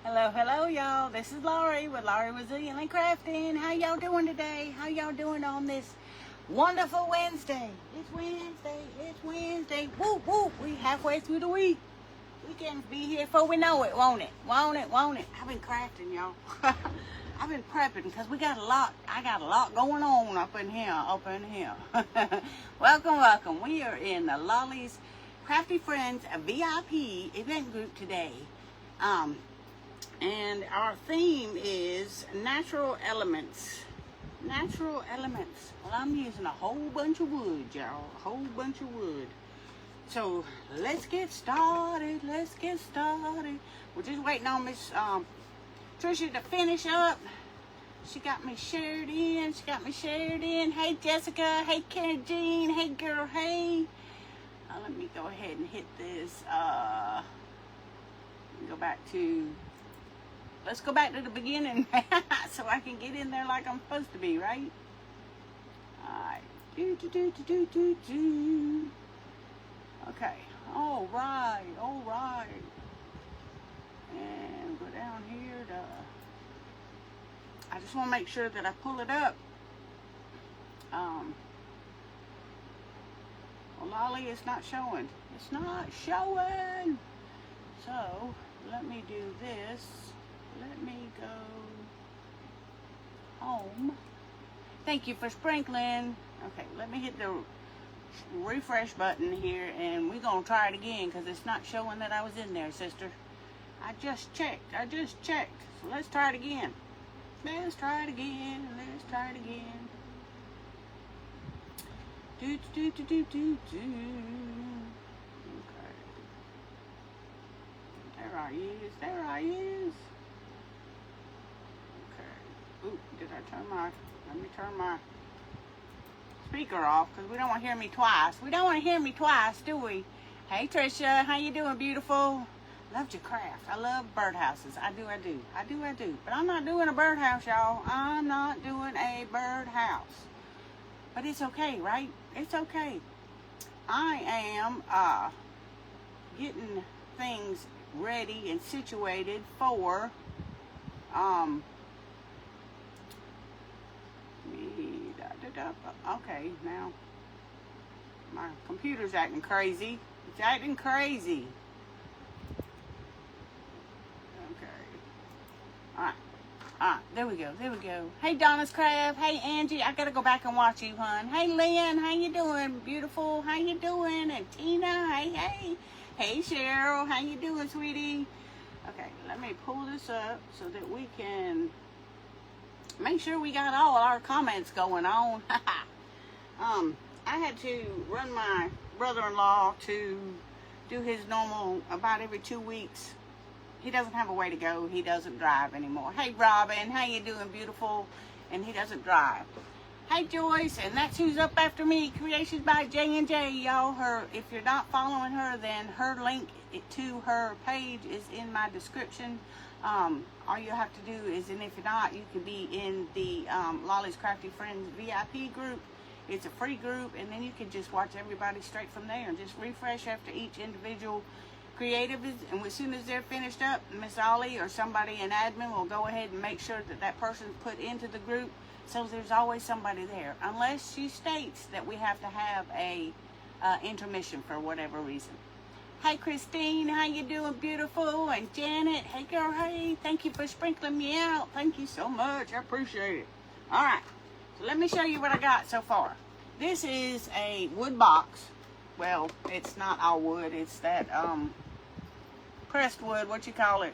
Hello, y'all. This is Laurie with Laurie Resiliently Crafting. How y'all doing today? How y'all doing on this wonderful Wednesday? It's Wednesday. Whoop, whoop. We halfway through the week. Weekend's be here before we know it, won't it? Won't it? I've been crafting, y'all. I've been prepping because I got a lot going on up in here. Welcome. We are in the Lolly's Crafty Friends VIP event group today. And our theme is natural elements. Well, I'm using a whole bunch of wood, y'all. A whole bunch of wood. So let's get started. We're just waiting on Miss Trisha to finish up. She got me shared in. Hey, Jessica. Hey, Karen Jean. Hey, girl. Hey. Let me go ahead and hit this. Let's go back to the beginning so I can get in there like I'm supposed to be, right? Alright. Okay. Alright. And go down here to... I just want to make sure that I pull it up. Well, Lolly, it's not showing. So, let me do this. Let me go home. Thank you for sprinkling. Okay, let me hit the refresh button here and we're going to try it again because it's not showing that I was in there, sister. I just checked. So let's try it again. Do. Okay. There I is. Okay. Ooh, let me turn my speaker off because we don't want to hear me twice. Do we? Hey, Trisha, how you doing, beautiful? Loved your craft. I love birdhouses. I do. But I'm not doing a birdhouse, y'all. I'm not doing a birdhouse. But it's okay, right? It's okay. I am getting things ready and situated for okay, now my computer's acting crazy. Okay. Alright, there we go. Hey, Donna's Craft. Hey, Angie. I gotta go back and watch you, hon. Hey, Lynn. How you doing? Beautiful. How you doing? And Tina. Hey. Hey, Cheryl. How you doing, sweetie? Okay, let me pull this up so that we can make sure we got all our comments going on. I had to run my brother-in-law to do his normal about every 2 weeks. He doesn't have a way to go. He doesn't drive anymore. Hey, Robin, how you doing, beautiful? And he doesn't drive. Hey, Joyce, and that's who's up after me. Creations by J&J, y'all. If you're not following her, then her link to her page is in my description. All you have to do is, and if you're not, you can be in the Lolly's Crafty Friends VIP group. It's a free group, and then you can just watch everybody straight from there and just refresh after each individual creative is, and as soon as they're finished up, Miss Ollie or somebody in admin will go ahead and make sure that person's put into the group, so there's always somebody there, unless she states that we have to have a intermission for whatever reason. Hey, Christine, how you doing, beautiful? And Janet, hey girl, hey, thank you for sprinkling me out. Thank you so much. I appreciate it. All right, so let me show you what I got so far. This is a wood box. Well, it's not all wood. It's that pressed wood. What you call it?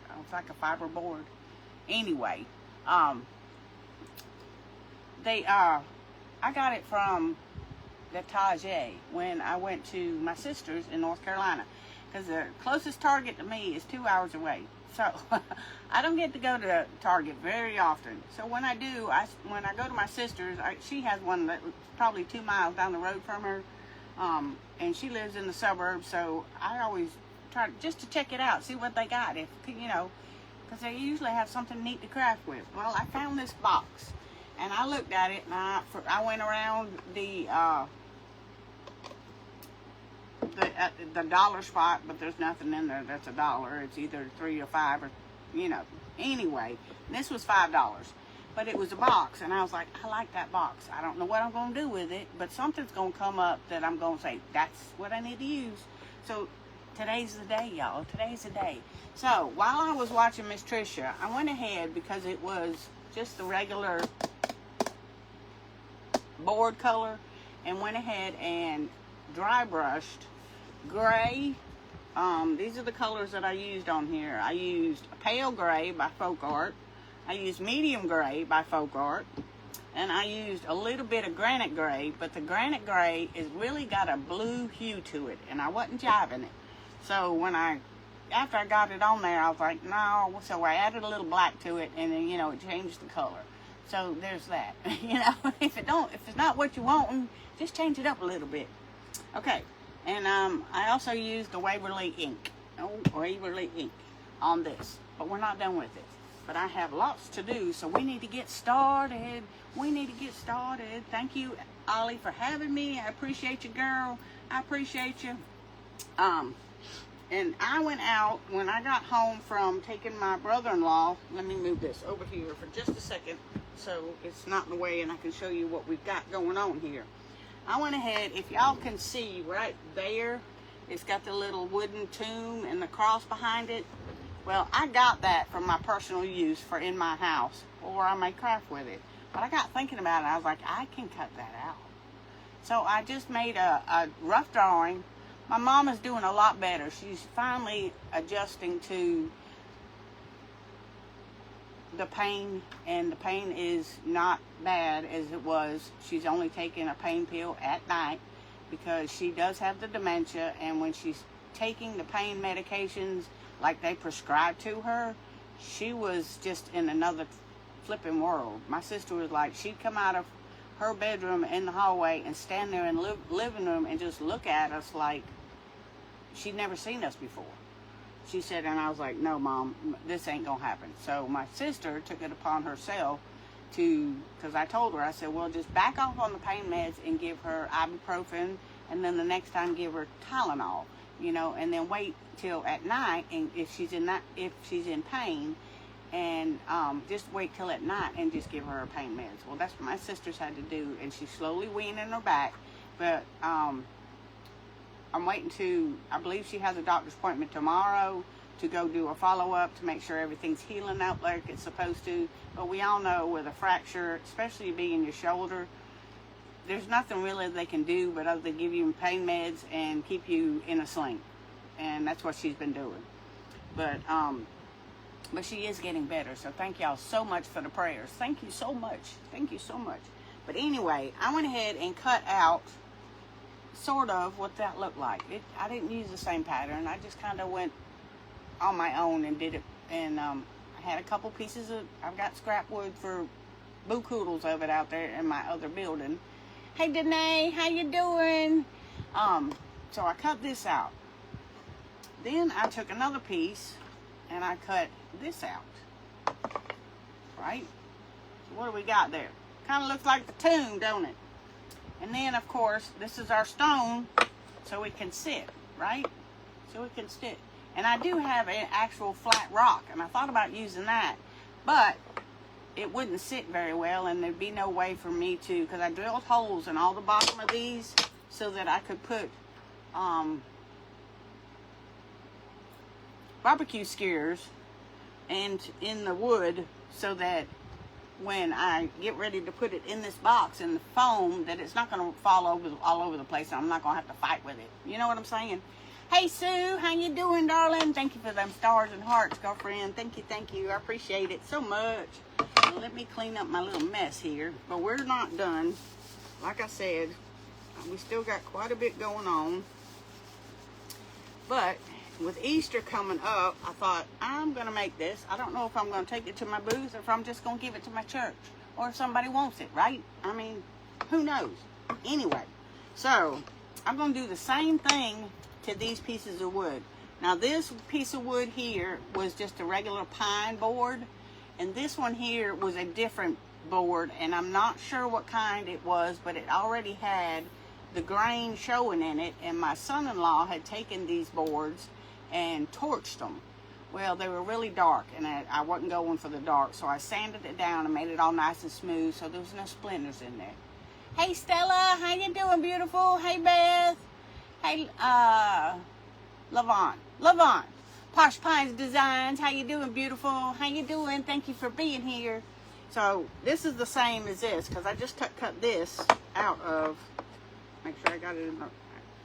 Oh, it's like a fiber board. Anyway, I got it from the Tajay when I went to my sister's in North Carolina, because the closest Target to me is 2 hours away. So I don't get to go to Target very often. So when I do, when I go to my sister's, she has one that's probably 2 miles down the road from her, and she lives in the suburbs. So I always try just to check it out, see what they got, if because they usually have something neat to craft with. Well, I found this box, and I looked at it, and I went around the the dollar spot, but there's nothing in there that's $1. It's either 3 or 5 or, you know. Anyway, this was $5. But it was a box, and I was like, I like that box. I don't know what I'm going to do with it, but something's going to come up that I'm going to say, that's what I need to use. So today's the day, y'all. Today's the day. So while I was watching Miss Tricia, I went ahead, because it was just the regular board color, and went ahead and dry brushed gray. These are the colors that I used on here. I used pale gray by Folk Art. I used medium gray by Folk Art. And I used a little bit of granite gray, but the granite gray is really got a blue hue to it, and I wasn't jiving it. So after I got it on there, I was like, no. So I added a little black to it, and then, you know, it changed the color. So there's that. You know, if it's not what you want, just change it up a little bit. Okay. And I also used the Waverly ink. Waverly ink on this. But we're not done with it. But I have lots to do, so we need to get started. Thank you, Ollie, for having me. I appreciate you, girl. I appreciate you. And I went out when I got home from taking my brother-in-law. Let me move this over here for just a second so it's not in the way and I can show you what we've got going on here. I went ahead, if y'all can see right there, it's got the little wooden tomb and the cross behind it. Well, I got that for my personal use for in my house, or I may craft with it. But I got thinking about it, I was like, I can cut that out. So I just made a rough drawing. My mom is doing a lot better. She's finally adjusting to the pain, and the pain is not bad as it was. She's only taking a pain pill at night because she does have the dementia, and when she's taking the pain medications like they prescribed to her, she was just in another flipping world. My sister was like, she'd come out of her bedroom in the hallway and stand there in the living room and just look at us like she'd never seen us before. She said, and I was like, no, Mom, this ain't gonna happen. So my sister took it upon herself because I told her, I said, well, just back off on the pain meds and give her ibuprofen, and then the next time give her Tylenol, you know, and then wait till at night, and if she's in pain, and just wait till at night and just give her her pain meds. Well, that's what my sister's had to do, and she's slowly weaning her back, but I'm waiting I believe she has a doctor's appointment tomorrow to go do a follow-up to make sure everything's healing out like it's supposed to. But we all know with a fracture, especially being your shoulder, there's nothing really they can do but other than give you pain meds and keep you in a sling. And that's what she's been doing. But she is getting better. So thank y'all so much for the prayers. Thank you so much. Thank you so much. But anyway, I went ahead and cut out sort of what that looked like. I didn't use the same pattern. I just kind of went on my own and did it. And I had a couple pieces I've got scrap wood for boo-koodles of it out there in my other building. Hey, Danae, how you doing? So I cut this out. Then I took another piece and I cut this out. Right? So what do we got there? Kind of looks like the tomb, don't it? And then, of course, this is our stone, so it can sit, right? So it can sit. And I do have an actual flat rock, and I thought about using that, but it wouldn't sit very well, and there'd be no way for me to, because I drilled holes in all the bottom of these so that I could put barbecue skewers and in the wood so that when I get ready to put it in this box in the foam, that it's not going to fall all over the place, and I'm not going to have to fight with it. You know what I'm saying? Hey, Sue, how you doing, darling? Thank you for them stars and hearts, girlfriend. Thank you. I appreciate it so much. Now, let me clean up my little mess here. But we're not done. Like I said, we still got quite a bit going on. But with Easter coming up, I thought, I'm going to make this. I don't know if I'm going to take it to my booth or if I'm just going to give it to my church. Or if somebody wants it, right? I mean, who knows? Anyway, so I'm going to do the same thing to these pieces of wood. Now, this piece of wood here was just a regular pine board. And this one here was a different board. And I'm not sure what kind it was, but it already had the grain showing in it, and my son-in-law had taken these boards and torched them. Well, they were really dark, and I wasn't going for the dark, so I sanded it down and made it all nice and smooth, so there was no splinters in there. Hey, Stella, how you doing, beautiful? Hey, Beth. Hey, Lavon. Posh Pines Designs, how you doing, beautiful? How you doing? Thank you for being here. So this is the same as this, because I just cut this out of, make sure I got it in the,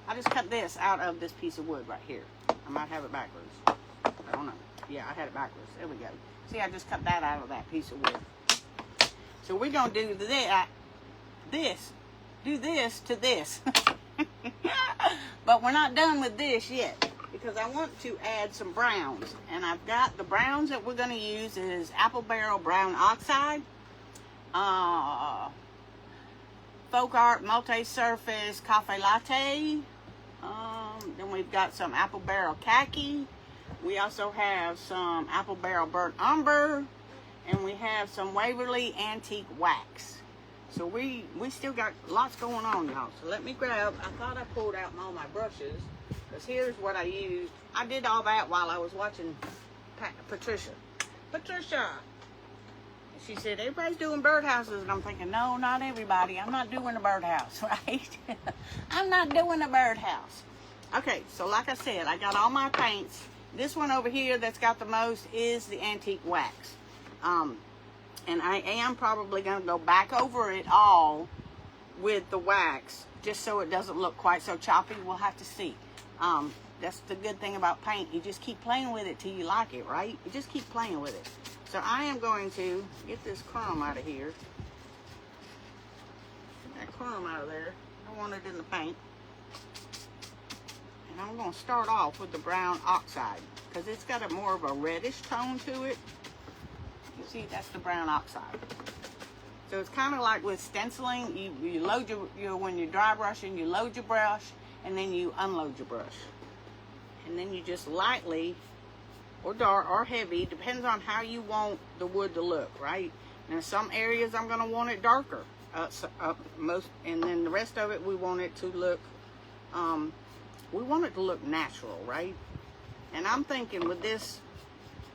I just cut this out of this piece of wood right here. I might have it backwards. I don't know. Yeah, I had it backwards. There we go. See, I just cut that out of that piece of wood. So we're going to do this to this. But we're not done with this yet, because I want to add some browns. And I've got the browns that we're going to use is Apple Barrel Brown Oxide, Folk Art Multi-Surface Cafe Latte. Then we've got some Apple Barrel Khaki. We also have some Apple Barrel Burnt Umber, and we have some Waverly Antique Wax. So we still got lots going on, y'all. So let me grab, I thought I pulled out all my brushes, because here's what I used. I did all that while I was watching Patricia. Patricia! She said, everybody's doing birdhouses, and I'm thinking, no, not everybody. I'm not doing a birdhouse, right? I'm not doing a birdhouse. Okay, so like I said, I got all my paints. This one over here that's got the most is the antique wax. And I am probably going to go back over it all with the wax, just so it doesn't look quite so choppy. We'll have to see. That's the good thing about paint. You just keep playing with it till you like it, right? You just keep playing with it. So I am going to get this crumb out of here. Get that crumb out of there. I want it in the paint. And I'm going to start off with the brown oxide, because it's got a more of a reddish tone to it. You see, that's the brown oxide. So it's kind of like with stenciling. You load your when you're dry brushing, you load your brush, and then you unload your brush. And then you just lightly, or dark, or heavy, depends on how you want the wood to look, right? Now, some areas I'm going to want it darker. And then the rest of it, we want it to look, natural, right? And I'm thinking with this,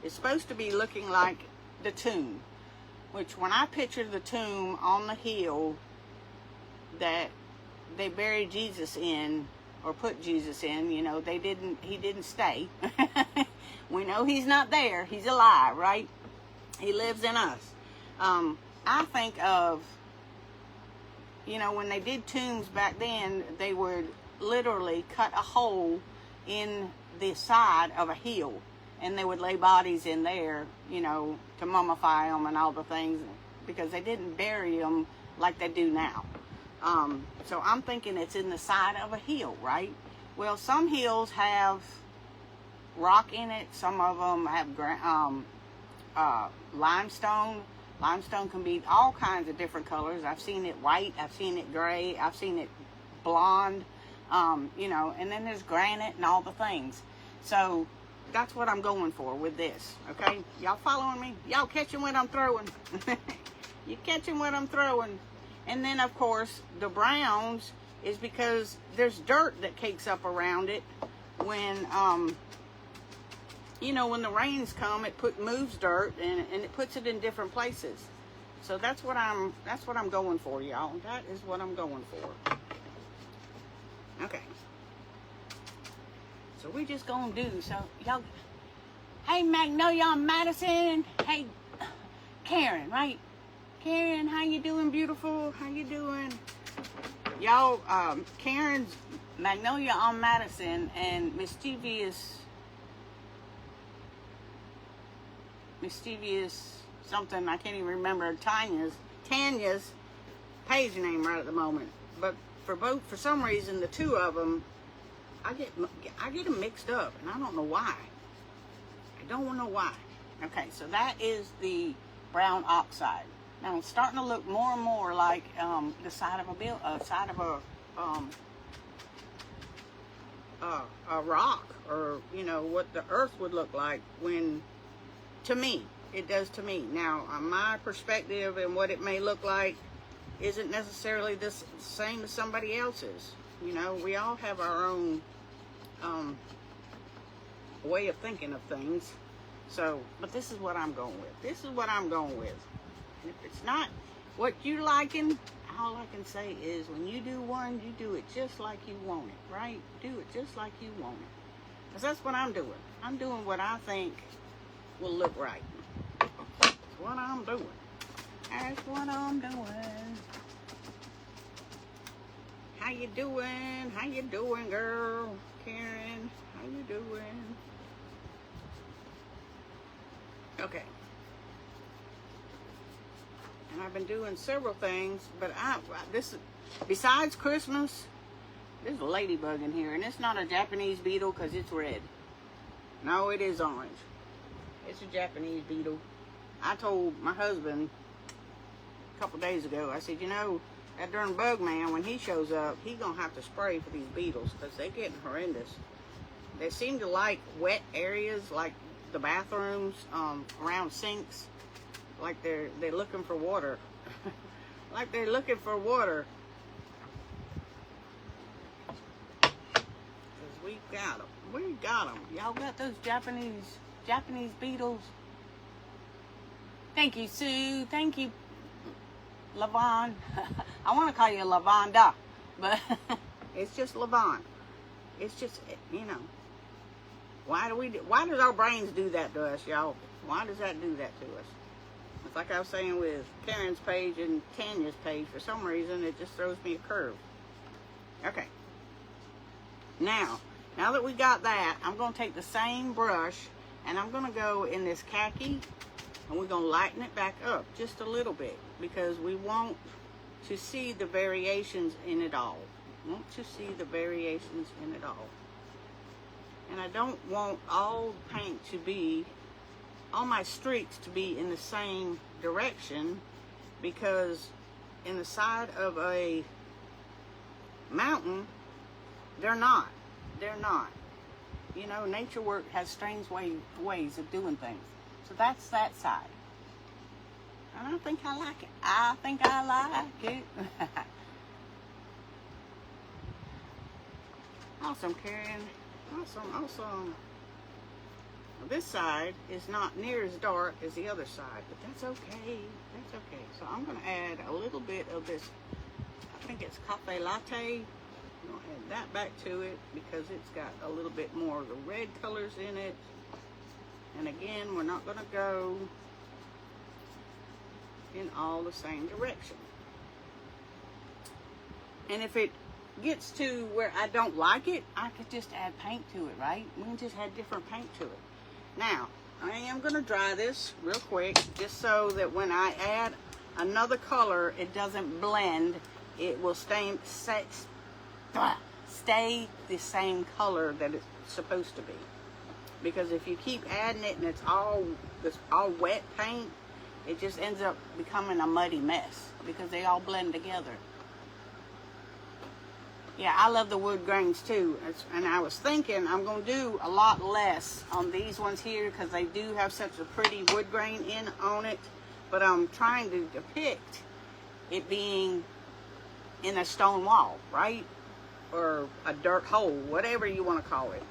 it's supposed to be looking like the tomb, which when I picture the tomb on the hill that they buried Jesus in, or put Jesus in, you know, he didn't stay. We know he's not there. He's alive, right? He lives in us. I think of, you know, when they did tombs back then, they would literally cut a hole in the side of a hill, and they would lay bodies in there, you know, to mummify them and all the things, because they didn't bury them like they do now. So I'm thinking it's in the side of a hill, right? Well, some hills have rock in it. Some of them have limestone. Limestone can be all kinds of different colors. I've seen it white. I've seen it gray. I've seen it blonde. You know, and then there's granite and all the things. So that's what I'm going for with this, okay? Y'all following me? Y'all catching what I'm throwing? You catching what I'm throwing? And then, of course, the browns is because there's dirt that cakes up around it when, you know, when the rains come, it moves dirt and it puts it in different places. So that's what I'm going for, y'all. That is what I'm going for. Okay. So we just gonna do, so y'all, hey Magnolia Madison, hey Karen, right? Karen, how you doing, beautiful? How you doing? Y'all, Karen's Magnolia on Madison and Mischievous something, I can't even remember Tanya's page name right at the moment. But for some reason, the two of them, I get them mixed up, and I don't know why. I don't know why. Okay, so that is the brown oxide. Now it's starting to look more and more like the side of a rock, or you know what the earth would look like when. To me, it does to me. Now, my perspective and what it may look like isn't necessarily the same as somebody else's. You know, we all have our own way of thinking of things. So, but this is what I'm going with. This is what I'm going with. And if it's not what you liking, all I can say is when you do one, you do it just like you want it, right? Do it just like you want it. Because that's what I'm doing. I'm doing what I think will look right. That's what I'm doing. That's what I'm doing. How you doing? How you doing, girl? Karen, how you doing? Okay. And I've been doing several things, but besides Christmas, there's a ladybug in here, and it's not a Japanese beetle because it's red. No, it is orange. It's a Japanese beetle. I told my husband a couple days ago, I said, you know, that darn bug man, when he shows up, he's going to have to spray for these beetles because they're getting horrendous. They seem to like wet areas like the bathrooms, around sinks, like they're looking for water. Like they're looking for water. Because we got them. We got them. Y'all got those Japanese beetles? Thank you, Sue. Thank you, Lavon. I want to call you Lavonda, but it's just Lavon. It's just, you know, why does our brains do that to us, y'all? Why does that do that to us? It's like I was saying with Karen's page and Tanya's page. For some reason, it just throws me a curve. Okay. Now that we got that, I'm going to take the same brush and I'm going to go in this khaki and we're going to lighten it back up just a little bit because we want to see the variations in it all. Want to see the variations in it all. And I don't want all paint to be, all my streaks to be in the same direction because in the side of a mountain, they're not. They're not. You know, nature work has strange ways of doing things. So that's that side. And I think I like it. I think I like it. Awesome, Karen. Awesome. This side is not near as dark as the other side, but that's okay. That's okay. So I'm going to add a little bit of this, I think it's cafe latte. I'm going to add that back to it because it's got a little bit more of the red colors in it. And again, we're not going to go in all the same direction. And if it gets to where I don't like it, I could just add paint to it, right? We can just add different paint to it. Now, I am going to dry this real quick just so that when I add another color, it doesn't blend. It will stay the same color that it's supposed to be. Because if you keep adding it and it's all wet paint, it just ends up becoming a muddy mess because they all blend together. Yeah, I love the wood grains too. And I was thinking I'm going to do a lot less on these ones here because they do have such a pretty wood grain on it. But I'm trying to depict it being in a stone wall, right? Or a dirt hole, whatever you want to call it.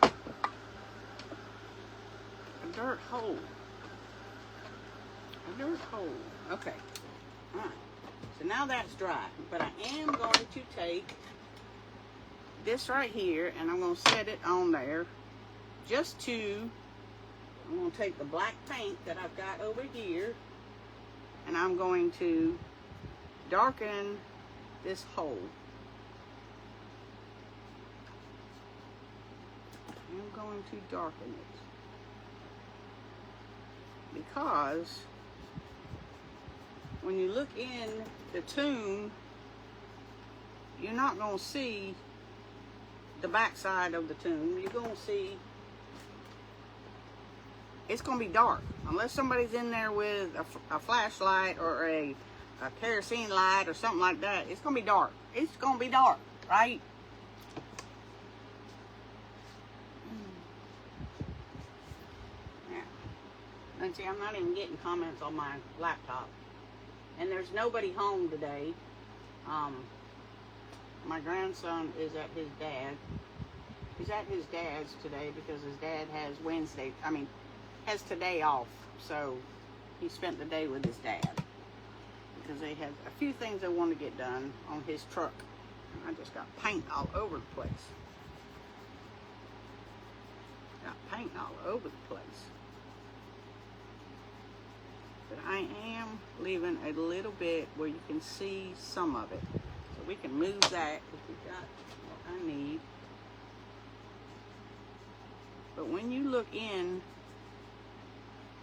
A dirt hole. A dirt hole. Okay. All right. So now that's dry, but I am going to take this right here and I'm going to set it on there I'm going to take the black paint that I've got over here and I'm going to darken this hole. I'm going to darken it because when you look in the tomb, you're not going to see the backside of the tomb. You're going to see, it's going to be dark. Unless somebody's in there with a flashlight or a kerosene light or something like that, it's going to be dark. It's going to be dark, right? Yeah. And see, I'm not even getting comments on my laptop. And there's nobody home today. my grandson is at his dad. He's at his dad's today because his dad has today off. So he spent the day with his dad because they had a few things they want to get done on his truck. And I just got paint all over the place. Got paint all over the place. But I am leaving a little bit where you can see some of it. So we can move that if we got what I need. But when you look in,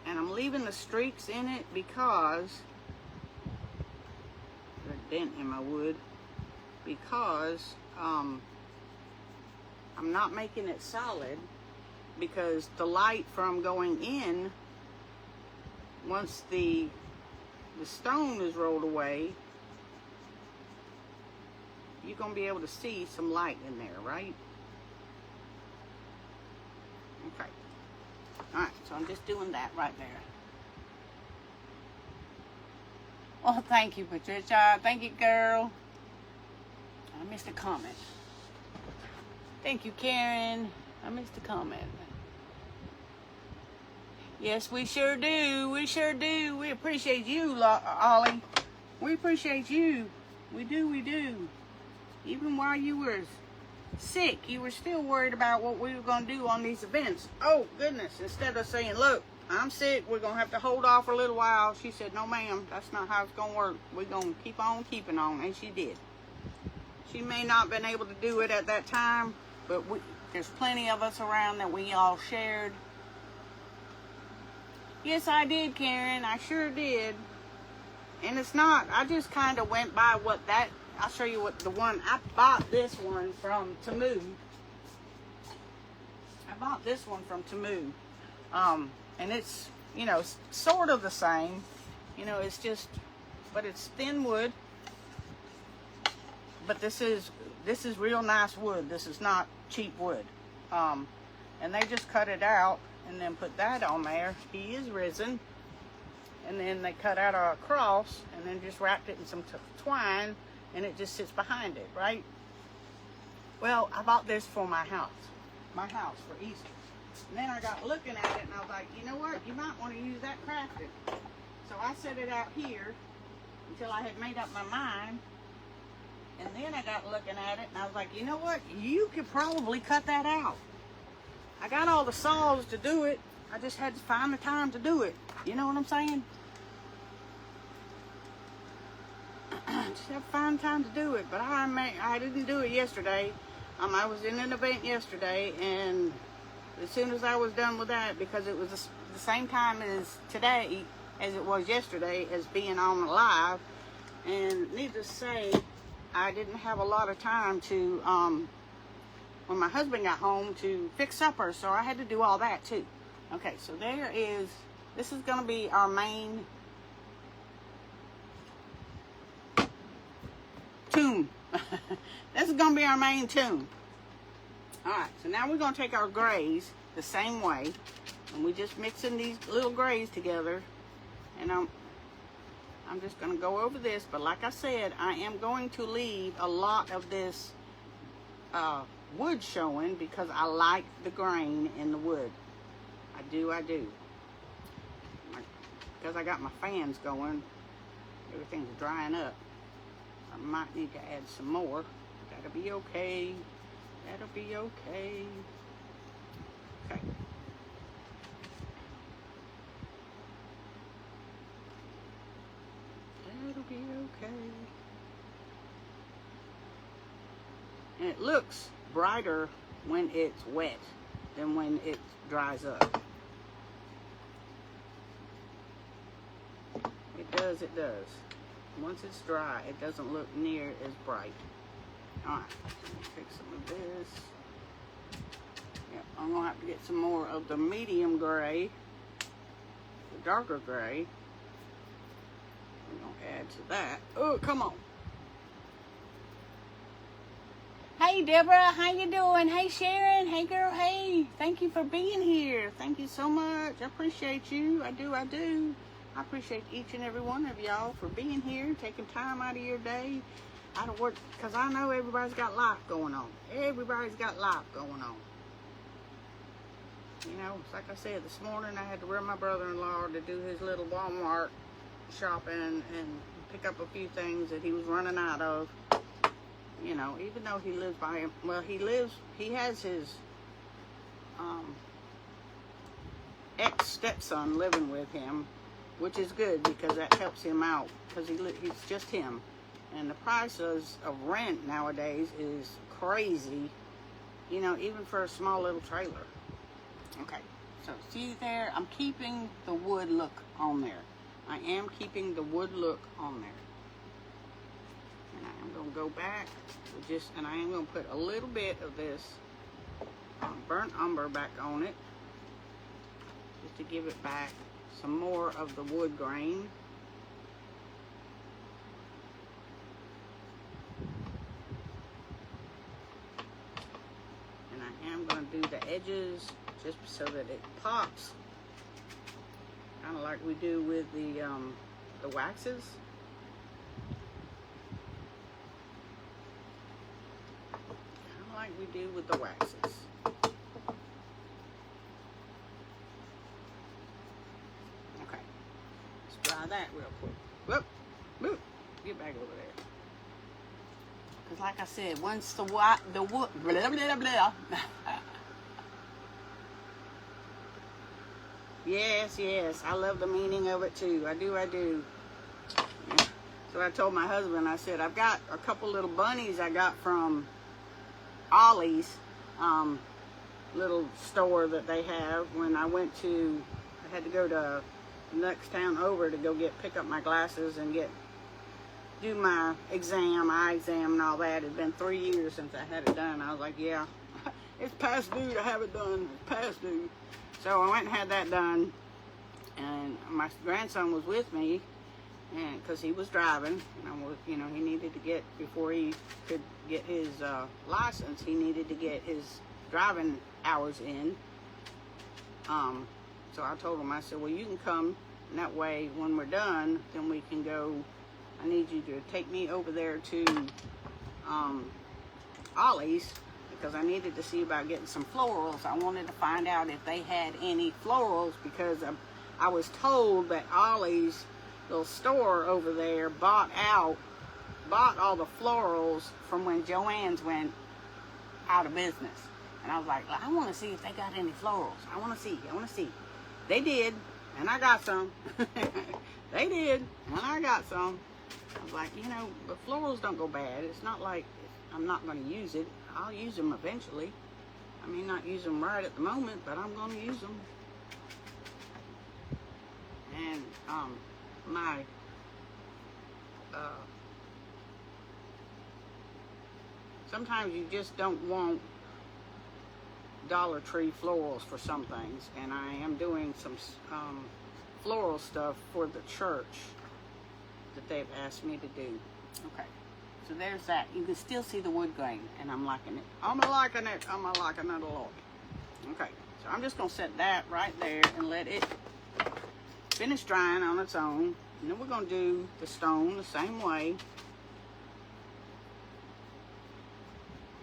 and I'm leaving the streaks in it because, a dent in my wood, because I'm not making it solid, because the light from going in, once the stone is rolled away, you're going to be able to see some light in there, right? Okay. Alright, so I'm just doing that right there. Oh, thank you, Patricia. Thank you, girl. I missed a comment. Thank you, Karen. I missed a comment. Yes, we sure do. We sure do. We appreciate you, Ollie. We appreciate you. We do, we do. Even while you were sick, you were still worried about what we were going to do on these events. Oh, goodness. Instead of saying, look, I'm sick, we're going to have to hold off for a little while. She said, no, ma'am, that's not how it's going to work. We're going to keep on keeping on. And she did. She may not have been able to do it at that time, but there's plenty of us around that we all shared. Yes, I did, Karen. I sure did. And it's not, I just kind of went by what that, I'll show you what the one, I bought this one from Temu. I bought this one from Temu. And it's, you know, sort of the same. You know, it's just, but it's thin wood. But this is real nice wood. This is not cheap wood. And they just cut it out and then put that on there. He is risen. And then they cut out a cross and then just wrapped it in some twine, and it just sits behind it, right? Well, I bought this for my house for Easter. And then I got looking at it and I was like, you know what? You might want to use that crafted. So I set it out here until I had made up my mind. And then I got looking at it and I was like, you know what? You could probably cut that out. I got all the saws to do it. I just had to find the time to do it. You know what I'm saying? Just have to find time to do it. But I didn't do it yesterday. I was in an event yesterday, and as soon as I was done with that, because it was the same time as today, as it was yesterday, as being on live, and needless to say, I didn't have a lot of time to, when my husband got home, to fix supper, so I had to do all that too. Okay, so this is going to be our main tomb. This is going to be our main tomb. Alright, so now we're going to take our grays the same way, and we're just mixing these little grays together, and I'm just going to go over this, but like I said, I am going to leave a lot of this wood showing because I like the grain in the wood. I do. Because I got my fans going, everything's drying up. I might need to add some more. That'll be okay. That'll be okay. Okay. That'll be okay. And it looks brighter when it's wet than when it dries up. It does. Once it's dry, it doesn't look near as bright. Alright, take some of this. Yep, I'm going to have to get some more of the medium gray, the darker gray. We're going to add to that. Oh, come on. Hey, Deborah, how you doing? Hey, Sharon. Hey, girl. Hey, thank you for being here. Thank you so much. I appreciate you. I do. I appreciate each and every one of y'all for being here, taking time out of your day I don't work, because I know everybody's got life going on. Everybody's got life going on. You know, it's like I said, this morning I had to run my brother-in-law to do his little Walmart shopping and pick up a few things that he was running out of. You know, even though he lives by him, well, he has his ex-stepson living with him, which is good because that helps him out, because he's just him. And the prices of rent nowadays is crazy, you know, even for a small little trailer. Okay, so see there, I'm keeping the wood look on there. I am keeping the wood look on there. And I am going to go back with and I am going to put a little bit of this burnt umber back on it, just to give it back some more of the wood grain. And I am going to do the edges just so that it pops, kind of like we do with the waxes. Kind of like we do with the waxes. Okay, let's dry that real quick. Whoop, whoop, get back over there. Because like I said, once the wood, blah, blah, blah. Yes, I love the meaning of it too. I do. Yeah. So I told my husband, I said, I've got a couple little bunnies I got from Ollie's little store that they have. When I had to go to the next town over to go pick up my glasses and do my eye exam and all that. It had been 3 years since I had it done. I was like, yeah, it's past due to have it done. It's past due. So I went and had that done, and my grandson was with me, and because he was driving, and he needed to get, before he could get his license, he needed to get his driving hours in. So I told him, I said, well, you can come, and that way when we're done, then we can go. I need you to take me over there to Ollie's, because I needed to see about getting some florals. I wanted to find out if they had any florals, because I was told that Ollie's little store over there bought all the florals from when Joann's went out of business. And I was like, I want to see if they got any florals. I want to see. They did, and I got some. They did, and I got some. I was like, the florals don't go bad. It's not like I'm not going to use it. I'll use them eventually. I may not use them right at the moment, but I'm going to use them. And sometimes you just don't want Dollar Tree florals for some things, and I am doing some floral stuff for the church that they've asked me to do. Okay, so there's that. You can still see the wood grain, and I'm liking it. I'm liking it a lot. Okay, so I'm just going to set that right there and let it finish drying on its own. And then we're going to do the stone the same way.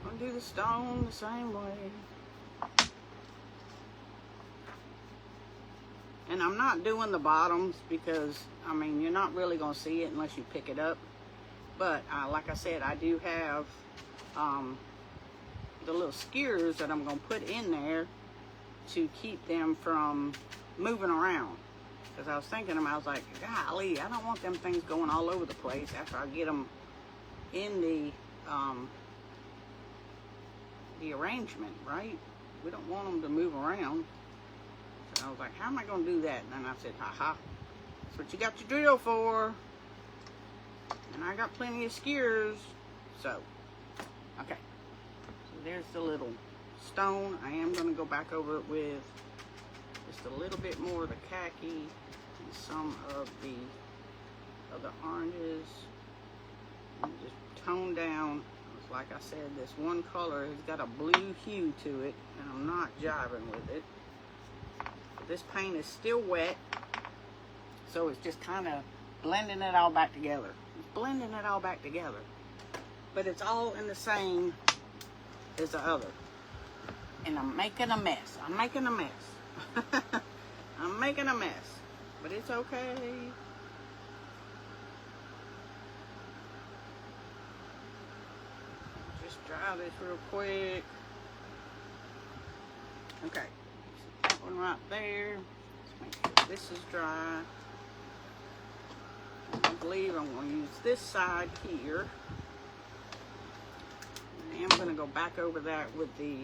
I'm going to do the stone the same way. And I'm not doing the bottoms because, you're not really going to see it unless you pick it up. But like I said, I do have the little skewers that I'm going to put in there to keep them from moving around. Because I was thinking, I was like, golly, I don't want them things going all over the place after I get them in the arrangement, right? We don't want them to move around. So I was like, how am I going to do that? And then I said, haha, that's what you got your drill for. And I got plenty of skewers. So, okay. So there's the little stone. I am going to go back over it with just a little bit more of the khaki and some of the oranges. And just tone down. Like I said, this one color has got a blue hue to it, and I'm not jiving with it. But this paint is still wet, so it's just kind of blending it all back together. It's blending it all back together. but it's all in the same as the other. And I'm making a mess. I'm making a mess. I'm making a mess, but it's okay. Just dry this real quick. Okay, that one right there. Let's make sure this is dry. And I believe I'm going to use this side here. And I'm going to go back over that with the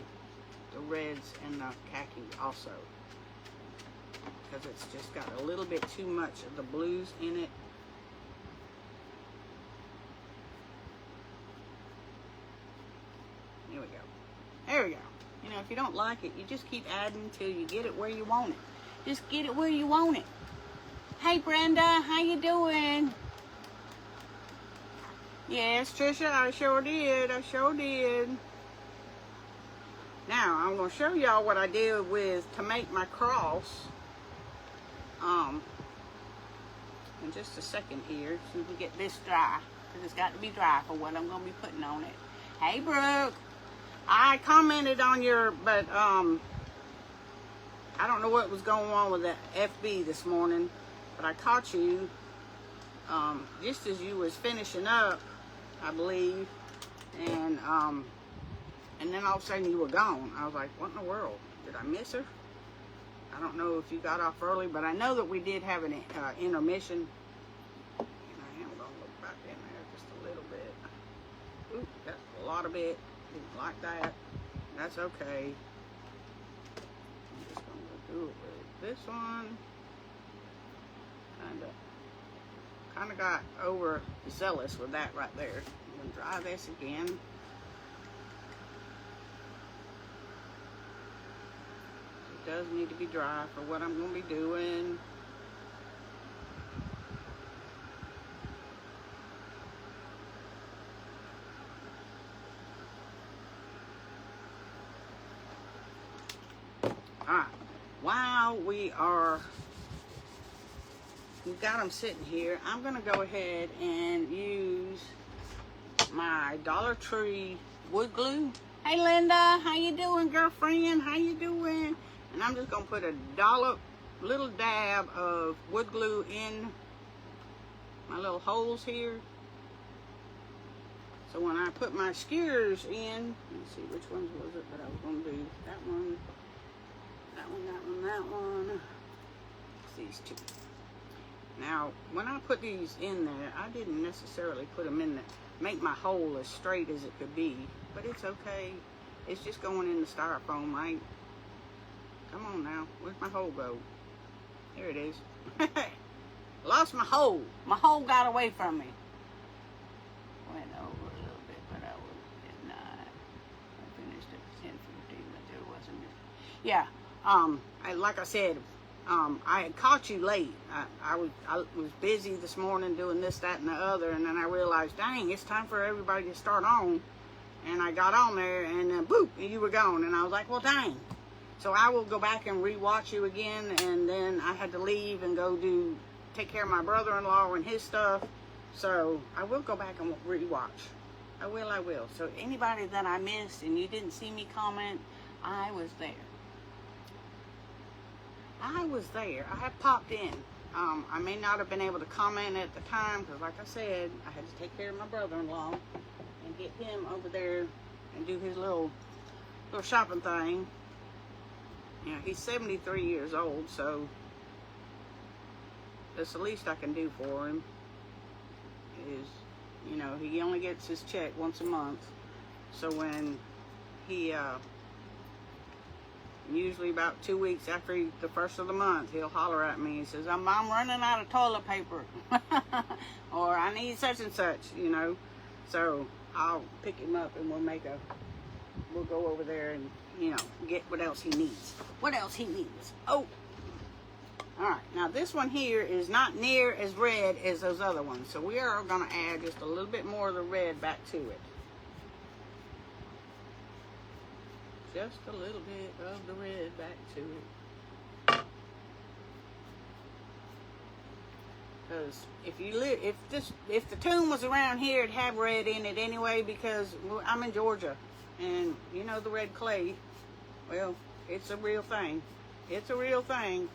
reds and the khaki also, because it's just got a little bit too much of the blues in it. There we go. There we go. You know, if you don't like it, you just keep adding until you get it where you want it. Just get it where you want it. Hey Brenda, how you doing? Yes, Trisha, I sure did. I sure did. Now, I'm going to show y'all what I did to make my cross. In just a second here, so we can get this dry. Because it's got to be dry for what I'm going to be putting on it. Hey, Brooke. I commented on your, but I don't know what was going on with the FB this morning. But I caught you just as you was finishing up, I believe. And then all of a sudden you were gone. I was like, what in the world? Did I miss her? I don't know if you got off early, but I know that we did have an intermission. And I am going to look back in there just a little bit. Ooh, that's a lot of it. Didn't like that. That's okay. I'm just going to do it with this one. Kind of got overzealous with that right there. I'm going to dry this again. Does need to be dry for what I'm going to be doing. Alright, while we've got them sitting here, I'm going to go ahead and use my Dollar Tree wood glue. Hey Linda, how you doing, girlfriend? How you doing? And I'm just going to put a little dab of wood glue in my little holes here. So when I put my skewers in, let's see, which ones was it that I was going to do? That one, that one, that one, that one. It's these two. Now, when I put these in there, I didn't necessarily put them in there, make my hole as straight as it could be. But it's okay. It's just going in the styrofoam, right? Come on now. Where's my hole go? There it is. Lost my hole. My hole got away from me. Went over a little bit, but I did not. I finished at 10:15, but there wasn't. Yeah. Like I said, I had caught you late. I was busy this morning doing this, that, and the other, and then I realized, dang, it's time for everybody to start on. And I got on there, and then boop, and you were gone. And I was like, well, dang. So I will go back and re-watch you again, and then I had to leave and go take care of my brother-in-law and his stuff. So I will go back and re-watch. I will. So anybody that I missed and you didn't see me comment, I was there. I had popped in. I may not have been able to comment at the time because, like I said, I had to take care of my brother-in-law and get him over there and do his little shopping thing. You know, he's 73 years old, so that's the least I can do for him is, you know, he only gets his check once a month. So when he, usually about 2 weeks after the first of the month, he'll holler at me. He says, I'm running out of toilet paper. Or I need such and such, you know. So I'll pick him up and we'll go over there and, you know, get what else he needs. Oh, all right. Now this one here is not near as red as those other ones. So we are going to add just a little bit more of the red back to it. Just a little bit of the red back to it. Because if the tune was around here, it'd have red in it anyway, because I'm in Georgia, and you know the red clay. Well, it's a real thing. It's a real thing.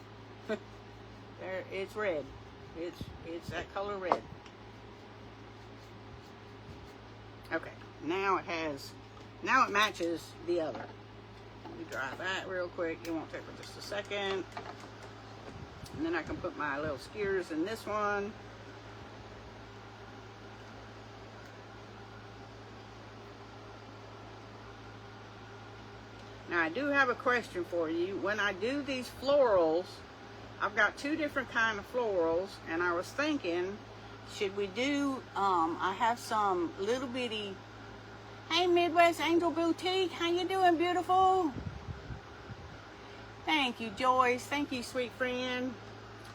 There, it's red. It's that color red. Okay, now it matches the other. Let me dry that real quick. It won't take but just a second. And then I can put my little skewers in this one. Now I do have a question for you. When I do these florals, I've got two different kind of florals, and I was thinking, should we do, I have some little bitty, hey Midwest Angel Boutique, how you doing, beautiful? Thank you, Joyce. Thank you, sweet friend.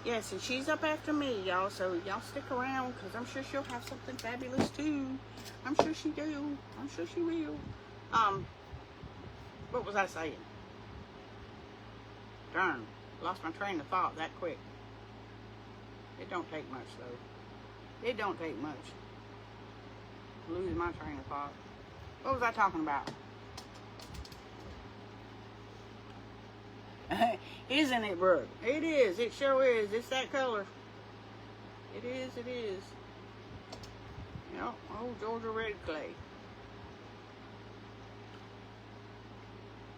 Yes, and she's up after me, y'all, so y'all stick around, because I'm sure she'll have something fabulous, too. I'm sure she do. I'm sure she will. What was I saying? Darn, lost my train of thought that quick. It don't take much, though. It don't take much. Lose my train of thought. What was I talking about? Isn't it, Brooke? It is. It sure is. It's that color. It is. It is. Yep. Oh, Georgia red clay.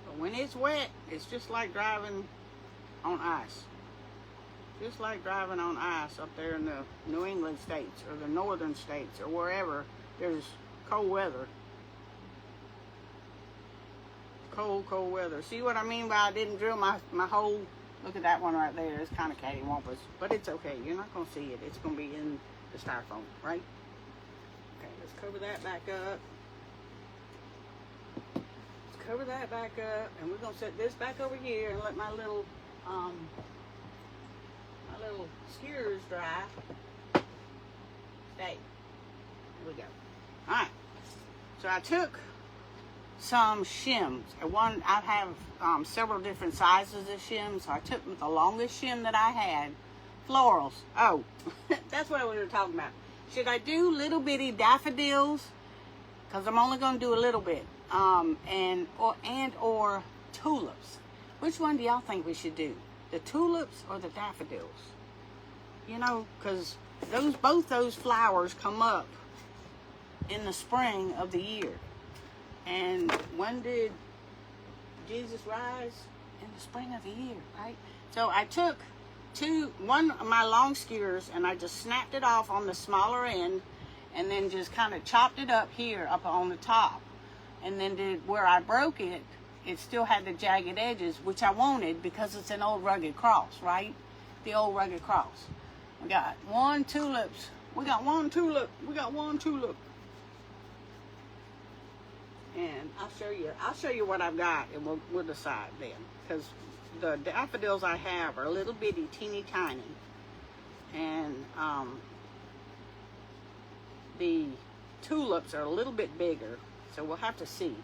But when it's wet, it's just like driving on ice. Just like driving on ice up there in the New England states or the northern states or wherever there's cold weather. Cold weather. See what I mean by I didn't drill my hole? Look at that one right there. It's kind of cattywampus, but it's okay. You're not going to see it. It's going to be in the styrofoam, right? Okay, let's cover that back up. Let's cover that back up, and we're going to set this back over here and let my little skewers dry. Stay. There we go. All right. So I took some shims. I have several different sizes of shims, so I took the longest shim that I had. Florals. Oh, that's what we were talking about. Should I do little bitty daffodils? Because I'm only going to do a little bit. Or tulips. Which one do y'all think we should do? The tulips or the daffodils? You know, because both those flowers come up in the spring of the year. And when did Jesus rise? In the spring of the year, right? So I took one of my long skewers and I just snapped it off on the smaller end and then just kind of chopped it up here up on the top. And then where I broke it, it still had the jagged edges, which I wanted because it's an old rugged cross, right? The old rugged cross. We got one tulip. We got one tulip. And I'll show you what I've got, and we'll decide then. Because the daffodils I have are a little bitty, teeny tiny, and the tulips are a little bit bigger. So we'll have to see.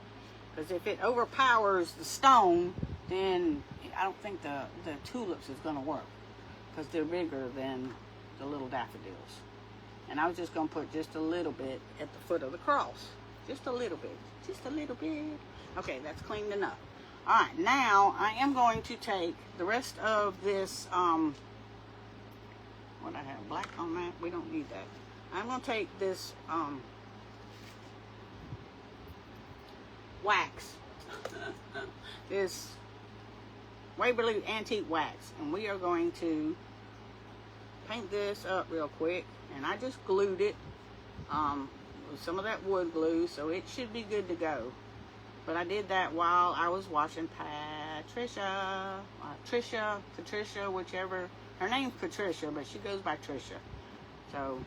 Because if it overpowers the stone, then I don't think the tulips is going to work. Because they're bigger than the little daffodils. And I was just going to put just a little bit at the foot of the cross. Just a little bit. Just a little bit. Okay, that's cleaned enough. All right, now I am going to take the rest of this, what I have, black on that? We don't need that. I'm going to take this wax. This Waverly Antique Wax. And we are going to paint this up real quick. And I just glued it. With some of that wood glue, so it should be good to go. But I did that while I was watching Patricia, whichever. Her name's Patricia, but she goes by Tricia. So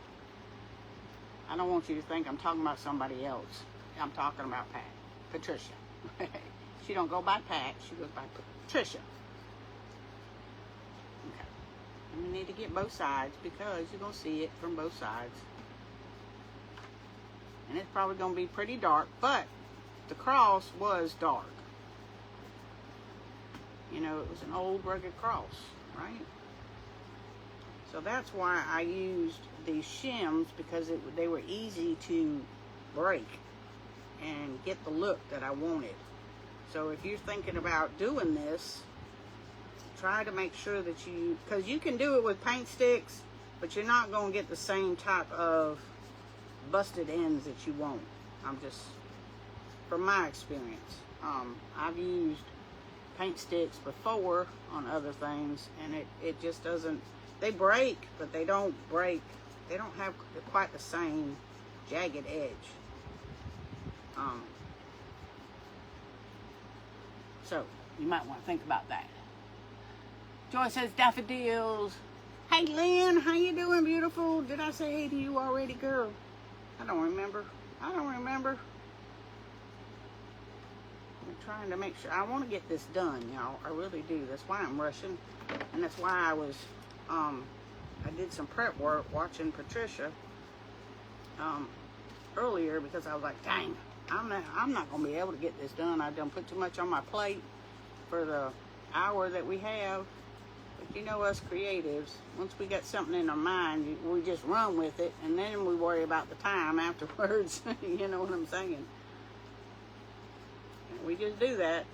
I don't want you to think I'm talking about somebody else. I'm talking about Patricia. She don't go by Pat, she goes by Patricia. Okay. And we need to get both sides because you're going to see it from both sides. And it's probably going to be pretty dark, but the cross was dark. You know, it was an old rugged cross, right? So that's why I used these shims, because they were easy to break and get the look that I wanted. So if you're thinking about doing this, try to make sure that because you can do it with paint sticks, but you're not going to get the same type of busted ends that you want. I'm just, from my experience, I've used paint sticks before on other things, and it just doesn't, they break, but they don't break, they don't have quite the same jagged edge. So you might want to think about that. Joy says daffodils. Hey Lynn, how you doing, beautiful? Did I say hey to you already, girl? I don't remember. I'm trying to make sure. I want to get this done, y'all. I really do. That's why I'm rushing, and that's why I was I did some prep work watching Patricia earlier, because I was like, dang, I'm not gonna be able to get this done. I done put too much on my plate for the hour that we have. But you know us creatives, once we got something in our mind, we just run with it, and then we worry about the time afterwards. You know what I'm saying? And we just do that.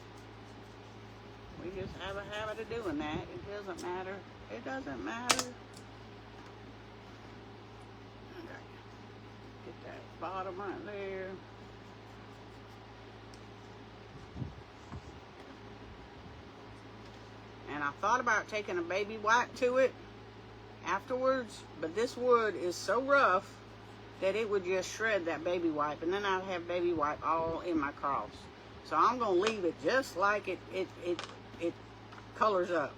We just have a habit of doing that. It doesn't matter. It doesn't matter. Okay. Get that bottom right there. And I thought about taking a baby wipe to it afterwards, but this wood is so rough that it would just shred that baby wipe, and then I'd have baby wipe all in my cross. So I'm gonna leave it just like it colors up.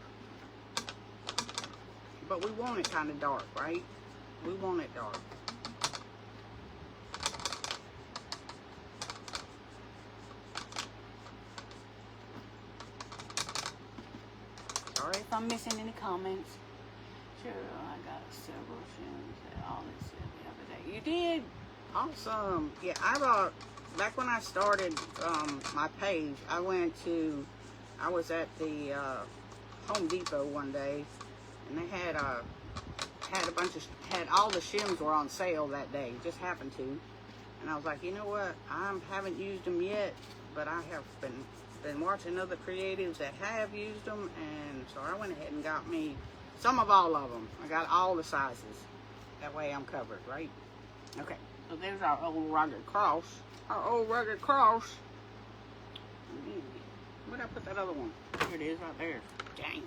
But we want it kind of dark, right? We want it dark. Sorry if I'm missing any comments. Sure, I got several shims that all this the other day. You did? Awesome. Yeah, I bought, back when I started my page, I was at the Home Depot one day, and they had all the shims were on sale that day. Just happened to. And I was like, you know what? I haven't used them yet, but I have been watching other creatives that have used them, and so I went ahead and got me some of all of them. I got all the sizes. That way I'm covered, right? Okay, so there's our old rugged cross. Our old rugged cross. Where'd I put that other one? There it is, right there. Dang.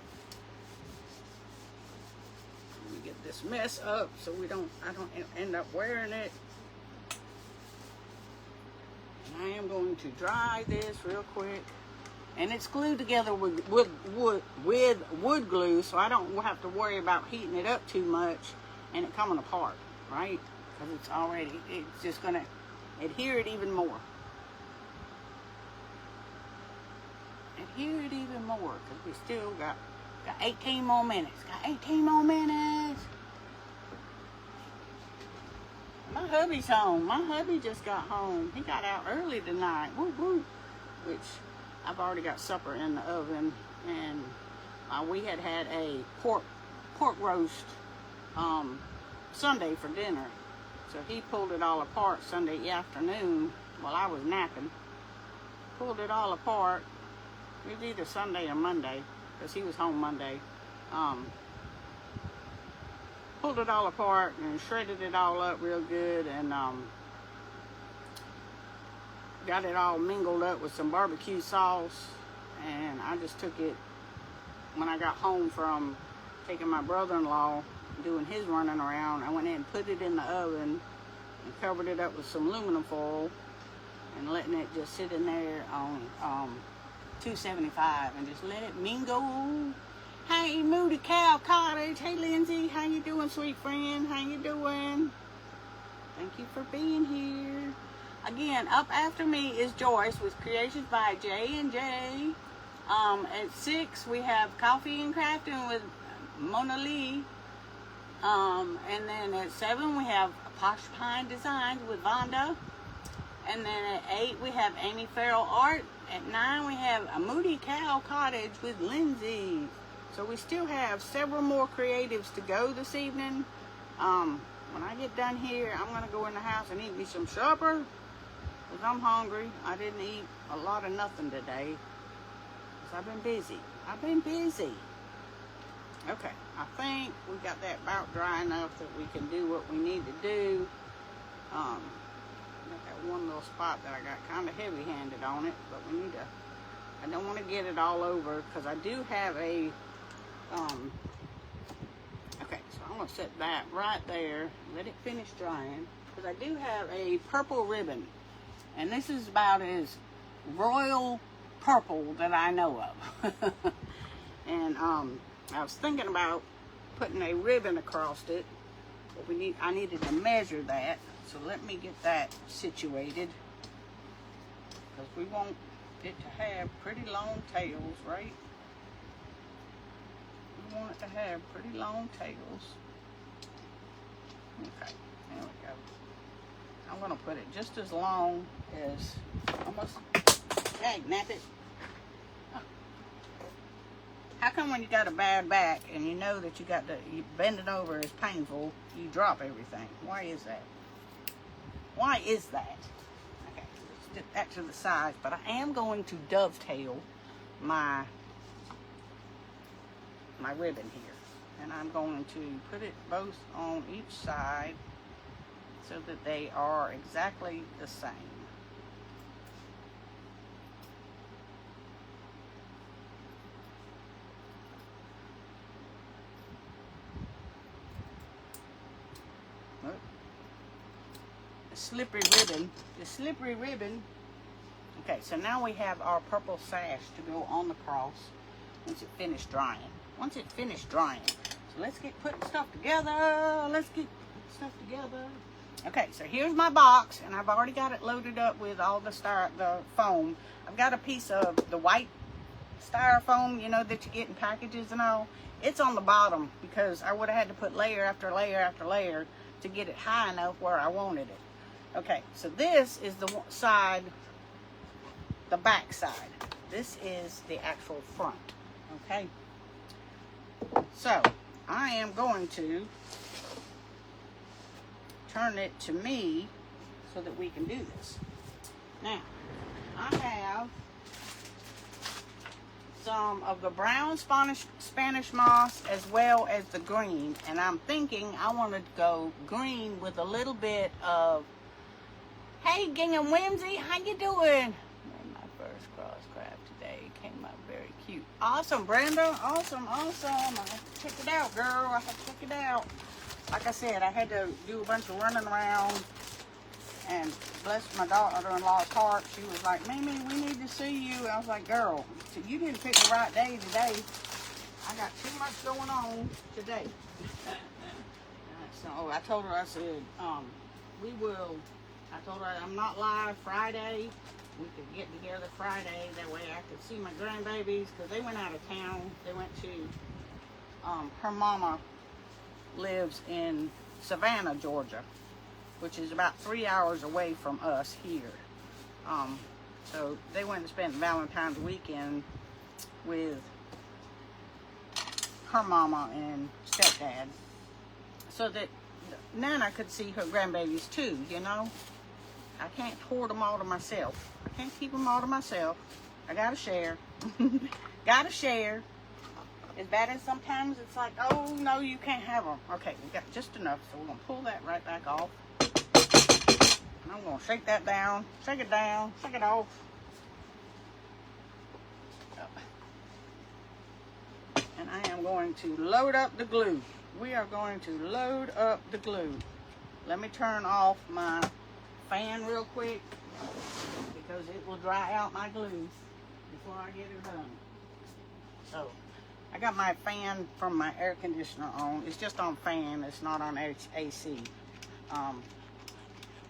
Let me get this mess up so I don't end up wearing it. And I am going to dry this real quick. And it's glued together with wood glue, so I don't have to worry about heating it up too much and it coming apart, right? Because it's just going to adhere it even more. Adhere it even more, because we still got 18 more minutes. Got 18 more minutes. My hubby's home. My hubby just got home. He got out early tonight. Woo woo. Which I've already got supper in the oven, and we had a pork roast Sunday for dinner. So he pulled it all apart Sunday afternoon while I was napping. Pulled it all apart. It was either Sunday or Monday, because he was home Monday. Pulled it all apart and shredded it all up real good, and got it all mingled up with some barbecue sauce. And I just took it when I got home from taking my brother-in-law doing his running around. I went in and put it in the oven and covered it up with some aluminum foil and letting it just sit in there on 275 and just let it mingle. Hey, Moody Cow Cottage. Hey, Lindsay. How you doing, sweet friend? How you doing? Thank you for being here. Again, up after me is Joyce with Creations by J&J. At 6, we have Coffee and Crafting with Mona Lee. And then at 7, we have Posh Pine Designs with Vonda. And then at 8, we have Amy Farrell Art. At 9, we have a Moody Cow Cottage with Lindsay. So we still have several more creatives to go this evening. When I get done here, I'm going to go in the house and eat me some supper because I'm hungry. I didn't eat a lot of nothing today because I've been busy. Okay, I think we got that about dry enough that we can do what we need to do. Got that one little spot that I got kind of heavy-handed on it, but we need to, I don't want to get it all over because I do have a, okay, so I'm going to set that right there, let it finish drying, because I do have a purple ribbon, and this is about as royal purple that I know of. And I was thinking about putting a ribbon across it, but I needed to measure that. So let me get that situated, because we want it to have pretty long tails, right? We want it to have pretty long tails. Okay, there we go. I'm going to put it just as long as, almost, dang, nap it. How come when you got a bad back and you know that you bend it over is painful, you drop everything? Why is that? Why is that? Okay, let's get that to the side, but I am going to dovetail my ribbon here. And I'm going to put it both on each side so that they are exactly the same. The slippery ribbon. Okay, so now we have our purple sash to go on the cross once it finished drying. So let's get putting stuff together. Okay, so here's my box, and I've already got it loaded up with all the foam. I've got a piece of the white styrofoam, you know, that you get in packages and all. It's on the bottom because I would have had to put layer after layer after layer to get it high enough where I wanted it. Okay, so this is the side, the back side. This is the actual front, okay? So, I am going to turn it to me so that we can do this. Now, I have some of the brown Spanish moss as well as the green, and I'm thinking I want to go green with a little bit of, hey Gingham Whimsy, how you doing? My first cross craft today came out very cute. Awesome, Brenda, awesome. I have to check it out, girl. I have to check it out. Like I said, I had to do a bunch of running around, and bless my daughter-in-law's heart, she was like, Mimi, we need to see you. I was like, girl, you didn't pick the right day today. I got too much going on today. So I told her, I said, I told her I'm not live Friday. We could get together Friday. That way I could see my grandbabies, because they went out of town. They went to, her mama lives in Savannah, Georgia, which is about 3 hours away from us here. So they went and spent Valentine's weekend with her mama and stepdad, so that Nana could see her grandbabies too, you know. I can't hoard them all to myself. I can't keep them all to myself. I gotta share. Gotta share. As bad as sometimes it's like, oh no, you can't have them. Okay, we got just enough, so we're gonna pull that right back off. And I'm gonna shake that down, shake it down, shake it off. And I am going to load up the glue. We are going to load up the glue. Let me turn off my fan real quick, because it will dry out my glue before I get it done. So I got my fan from my air conditioner on. It's just on fan, it's not on AC.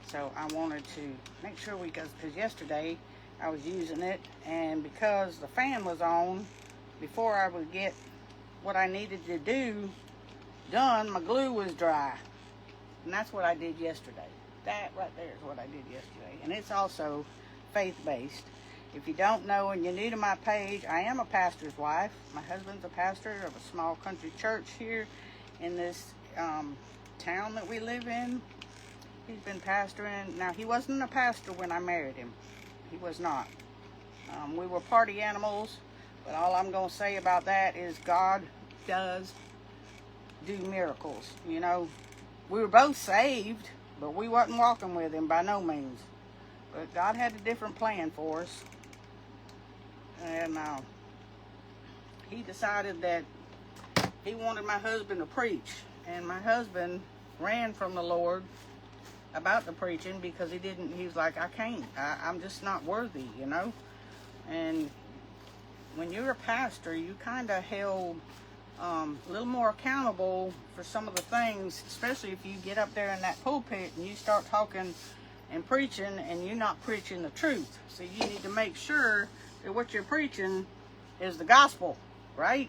So I wanted to make sure because yesterday I was using it, and because the fan was on, before I would get what I needed to do done, my glue was dry. And that's what I did yesterday. That right there is what I did yesterday. And it's also faith-based. If you don't know and you're new to my page, I am a pastor's wife. My husband's a pastor of a small country church here in this town that we live in. He's been pastoring. Now, he wasn't a pastor when I married him. He was not. We were party animals, but all I'm going to say about that is God does do miracles. You know, we were both saved, but we wasn't walking with him by no means. But God had a different plan for us. And he decided that he wanted my husband to preach. And my husband ran from the Lord about the preaching because he was like, I can't. I'm just not worthy, you know. And when you're a pastor, you kind of held a little more accountable for some of the things, especially if you get up there in that pulpit and you start talking and preaching and you're not preaching the truth. So you need to make sure that what you're preaching is the gospel, right?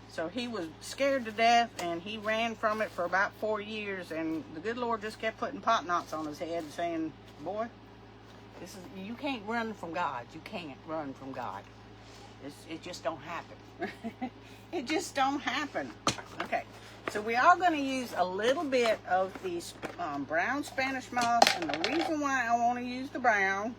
So he was scared to death, and he ran from it for about 4 years, and the good Lord just kept putting pot knots on his head saying, boy, you can't run from God. You can't run from God. It just don't happen. It just don't happen. Okay, so we are going to use a little bit of the brown Spanish moss, and the reason why I want to use the brown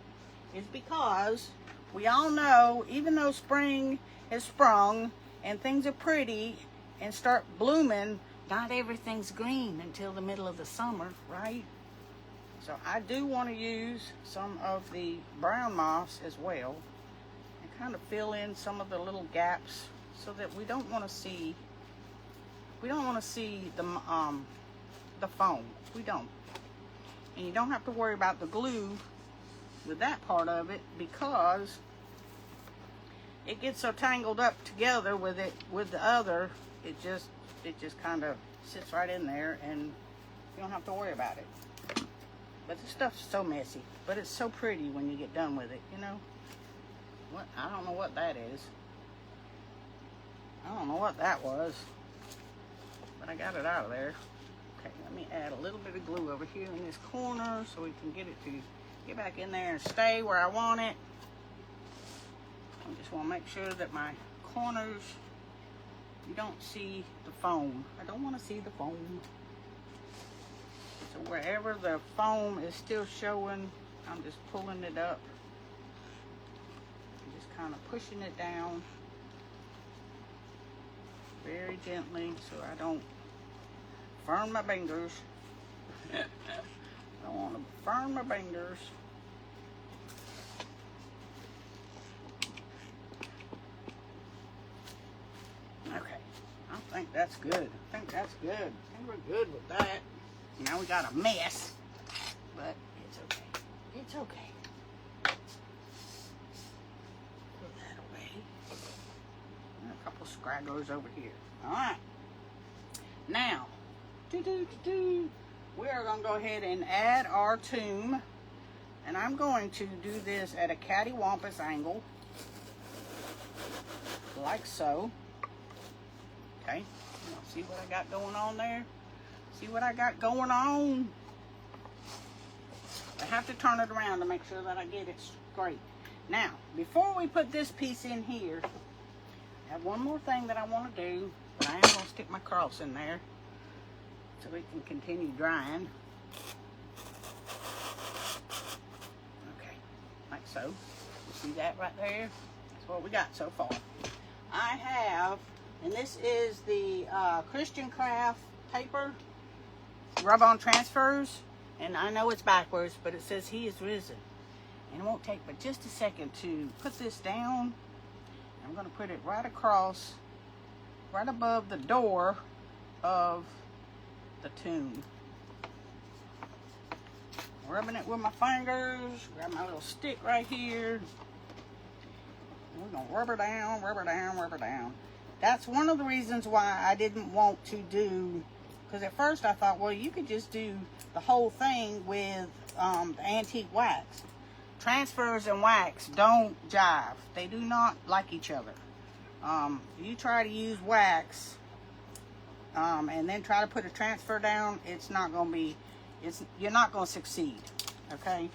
is because we all know, even though spring has sprung and things are pretty and start blooming, not everything's green until the middle of the summer, right? So I do want to use some of the brown moss as well and kind of fill in some of the little gaps so that we don't want to see the foam. We don't. And you don't have to worry about the glue with that part of it because it gets so tangled up together with the other, it just kind of sits right in there and you don't have to worry about it. But the stuff's so messy, but it's so pretty when you get done with it, you know. What? I don't know what that is. I don't know what that was, but I got it out of there. Okay, let me add a little bit of glue over here in this corner so we can get it to get back in there and stay where I want it. I just want to make sure that my corners, you don't see the foam. I don't want to see the foam. So wherever the foam is still showing, I'm just pulling it up. I'm just kind of pushing it down very gently so I don't burn my fingers. I don't want to burn my fingers. Okay, I think that's good. I think that's good. I think we're good with that. Now we got a mess, but it's okay. It's okay. Put that away. And a couple scragglers over here. All right. Now, we are going to go ahead and add our tomb, and I'm going to do this at a cattywampus angle, like so. Okay, see what I got going on there? See what I got going on? I have to turn it around to make sure that I get it straight. Now, before we put this piece in here, I have one more thing that I want to do, but I am going to stick my cross in there so we can continue drying. Okay, like so. You see that right there? That's what we got so far. I have, and this is the Christian Craft paper rub-on transfers, and I know it's backwards, but it says He is risen. And it won't take but just a second to put this down. I'm going to put it right across, right above the door of the tomb. Rubbing it with my fingers, grab my little stick right here. We're going to rub her down, rub her down, rub her down. That's one of the reasons why I didn't want to do, because at first I thought, well, you could just do the whole thing with the antique wax. Transfers and wax don't jive. They do not like each other. You try to use wax and then try to put a transfer down, it's not going to be, you're not going to succeed, okay?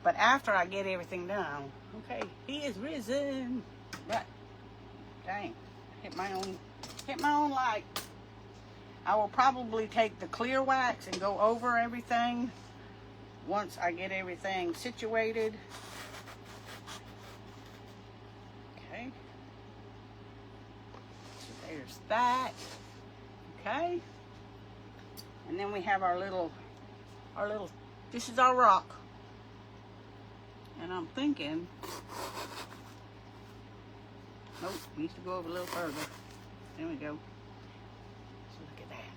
but after I get everything done. Okay, he is risen. But dang, hit my own light. I will probably take the clear wax and go over everything once I get everything situated. Okay. So there's that. Okay. And then we have our little, this is our rock. And I'm thinking, nope, needs to go over a little further. There we go. So look at that.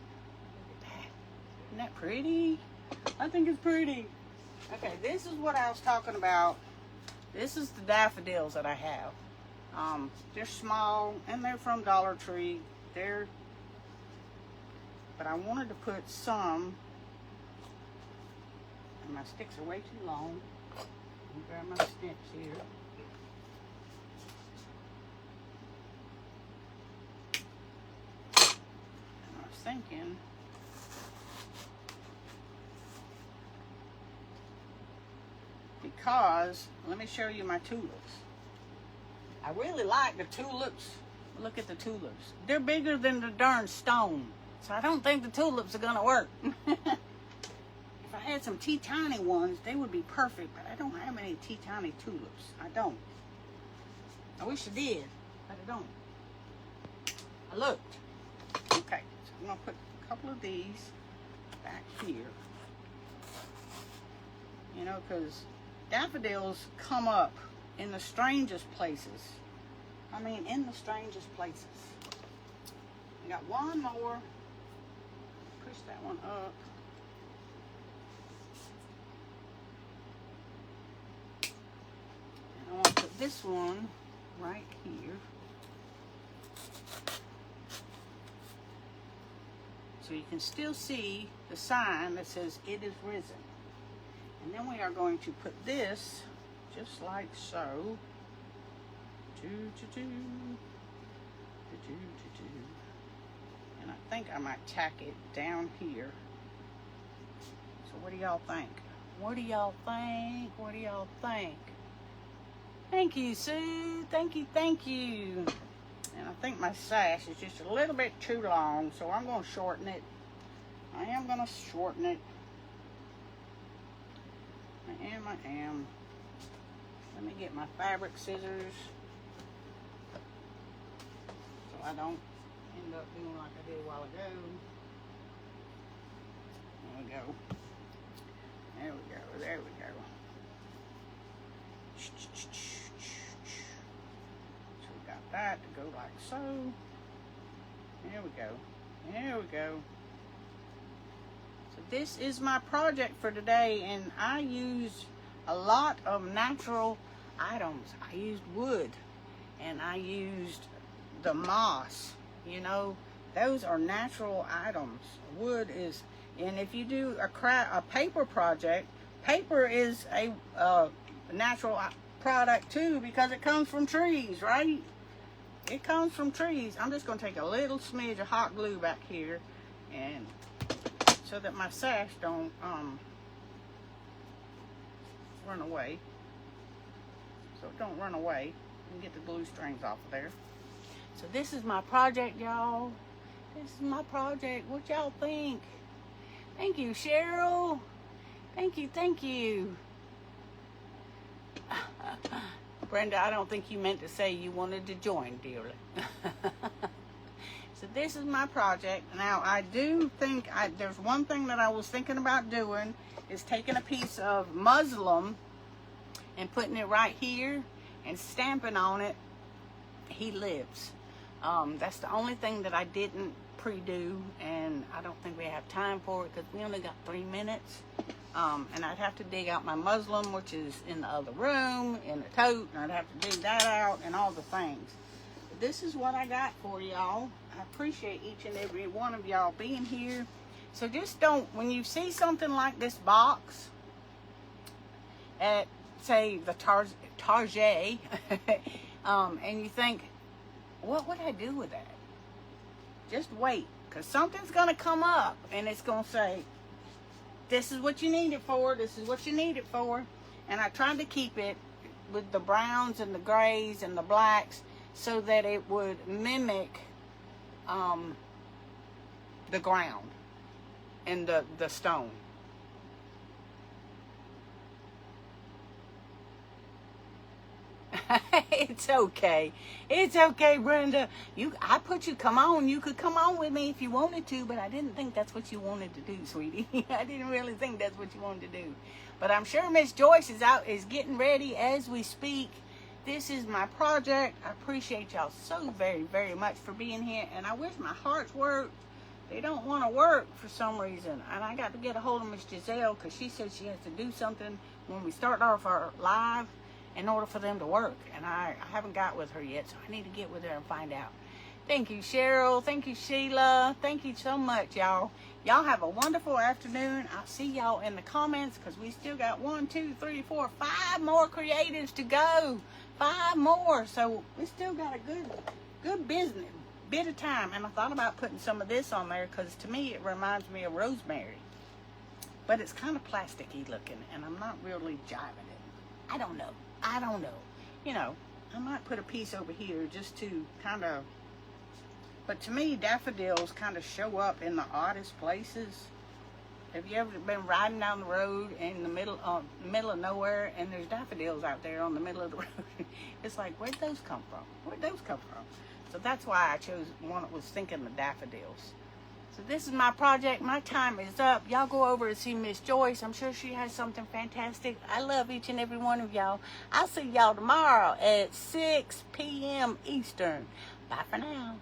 Look at that. Isn't that pretty? I think it's pretty. Okay, this is what I was talking about. This is the daffodils that I have. They're small and they're from Dollar Tree. But I wanted to put some, and my sticks are way too long. Let me grab my sticks here. And I was thinking, because, let me show you my tulips. I really like the tulips. Look at the tulips. They're bigger than the darn stone. So I don't think the tulips are gonna work. If I had some teeny tiny ones, they would be perfect, but I don't have any teeny tiny tulips. I don't. I wish I did, but I don't. I looked. Okay, so I'm gonna put a couple of these back here. You know, because daffodils come up in the strangest places. I mean, in the strangest places. I got one more. Push that one up. And I want to put this one right here. So you can still see the sign that says it is risen. And then we are going to put this just like so. And I think I might tack it down here. So what do y'all think? What do y'all think? What do y'all think? Thank you, Sue. Thank you, thank you. And I think my sash is just a little bit too long, so I'm going to shorten it. I am going to shorten it. I am. Let me get my fabric scissors so I don't end up doing like I did a while ago. There we go. There we go. There we go. So we got that to go like so. There we go. There we go. So this is my project for today, and I used a lot of natural items. I used wood, and I used the moss. You know, those are natural items. Wood is, and if you do a paper project, paper is a natural product too, because it comes from trees, right? It comes from trees. I'm just going to take a little smidge of hot glue back here, and so that my sash don't run away. So it don't run away, and get the glue strings off of there. So this is my project, y'all. This is my project. What y'all think? Thank you, Cheryl. Thank you, thank you. Brenda, I don't think you meant to say you wanted to join, dearly. So this is my project. Now, I do think, there's one thing that I was thinking about doing, is taking a piece of muslin and putting it right here and stamping on it, "He lives." That's the only thing that I didn't pre-do, and I don't think we have time for it because we only got 3 minutes. And I'd have to dig out my muslin, which is in the other room, in the tote, and I'd have to dig that out and all the things. But this is what I got for y'all. I appreciate each and every one of y'all being here. So just don't, when you see something like this box at, say, the Target, and you think, what would I do with that? Just wait, because something's going to come up, and it's going to say, this is what you need it for, this is what you need it for. And I tried to keep it with the browns and the grays and the blacks so that it would mimic the ground and the stone. It's okay. It's okay, Brenda. I put you, come on. You could come on with me if you wanted to, but I didn't think that's what you wanted to do, sweetie. I didn't really think that's what you wanted to do. But I'm sure Miss Joyce is getting ready as we speak. This is my project. I appreciate y'all so very, very much for being here. And I wish my hearts worked. They don't want to work for some reason. And I got to get a hold of Miss Giselle because she said she has to do something when we start off our live in order for them to work. And I haven't got with her yet, so I need to get with her and find out. Thank you, Cheryl. Thank you, Sheila. Thank you so much, y'all. Y'all have a wonderful afternoon. I'll see y'all in the comments because we still got 1, 2, 3, 4, 5 more creatives to go. 5 more. So we still got a good business bit of time. And I thought about putting some of this on there because to me it reminds me of rosemary. But it's kind of plasticky looking and I'm not really jiving it. I don't know. You know, I might put a piece over here just to kind of, but to me, daffodils kind of show up in the oddest places. Have you ever been riding down the road in the middle of nowhere and there's daffodils out there on the middle of the road? It's like, where'd those come from? So that's why I chose one that was thinking of daffodils. So this is my project. My time is up. Y'all go over and see Miss Joyce. I'm sure she has something fantastic. I love each and every one of y'all. I'll see y'all tomorrow at 6 p.m. Eastern. Bye for now.